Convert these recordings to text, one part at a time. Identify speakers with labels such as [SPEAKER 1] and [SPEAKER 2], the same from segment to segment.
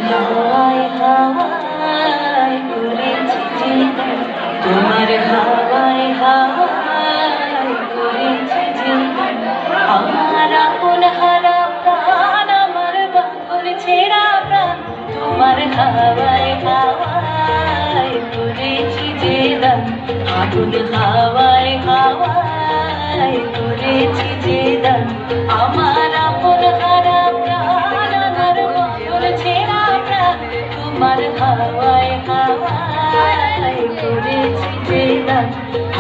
[SPEAKER 1] হাওয়ায় হাওয়ায় করেছি জীবন, তোমার হাওয়ায় হাওয়ায় করেছি জীবন। আমার আপন হারা প্রাণ, আমার বাঁধন ছেঁড়া প্রাণ, তোমার হাওয়ায় হাওয়ায় করেছি যে দান। আগুন হাওয়ায় হাওয়ায় করেছি যে দান। আমার আপন হারা প্রাণ, আমার বাঁধন ছেঁড়া প্রাণ, তোমার হাওয়ায় হাওয়ায় করেছি যে দান।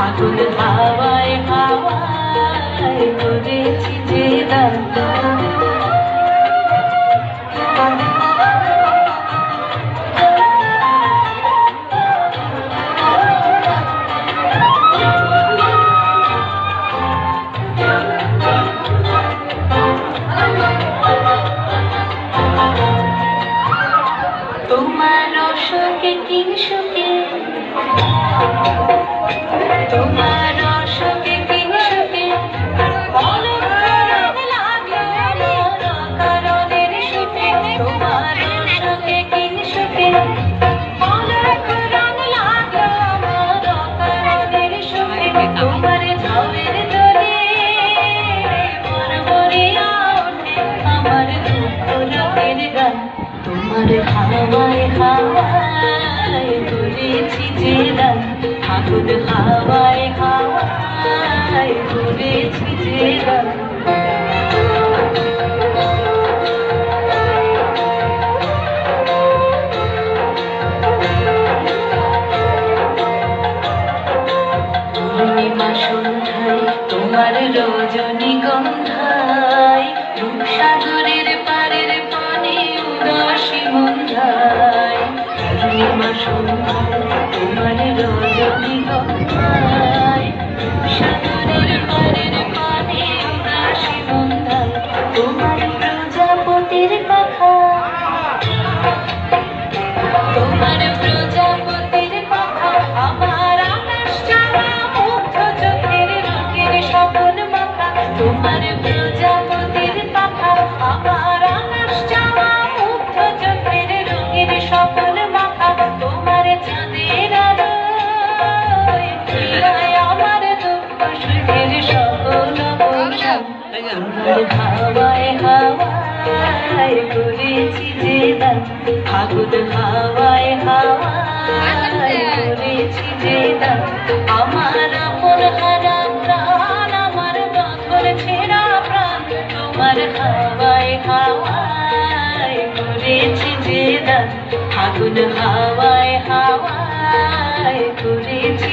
[SPEAKER 1] আগুন হাওয়ায় হাওয়ায় করেছি যে দান। তোমার অশোকে কিংসুকে, তোমার অশোকে কিংসুকে কারণের সুখে, তোমার অশোকে কিংসুকে কারণের সুখে। তোমার ঝড়ের দোলে মন ভরিয়া ওঠে আমার দুঃখ লোকের গান। তোমার হাওয়ায় হাওয়ায় করেছি যে দান। আগুন হাওয়ায় হাওয়ায় করেছি যে দান। পূর্ণিমা সন্ধ্যায় তোমার রজনীগন্ধায়, রূপসাগরের পাড়ের পানে উদাসী মন্ধায়। পূর্ণিমা সন্ধ্যায় তোমার রজনীগন্ধায়, রূপসাগরের পাড়ের পানে উদাসী মন্ধায়। তোমার প্রজাপতির পাখা, তোমার প্রজাপতির পাখা আমার আকাশ চাওয়া মুগ্ধ চোখের রঙের স্বপন মাখা। তোমার প্রজাপতির পাখা আমার আকাশ চাওয়া মুগ্ধ চোখের রঙের স্বপন মাখা। তোমার চাঁদের আলোয় ফিরায় আমার দুঃখ সুখের সকল অবসান। তোমার হাওয়ায় হাওয়ায় করেছি যে দান। আগুন হাওয়ায় হাওয়ায় করেছি যে দান। আমার আপন হারা প্রাণ, আমার বাঁধন ছেঁড়া প্রাণ, তোমার হাওয়ায় হাওয়ায় করেছি যে দান। আগুন হাওয়ায় হাওয়ায় করেছি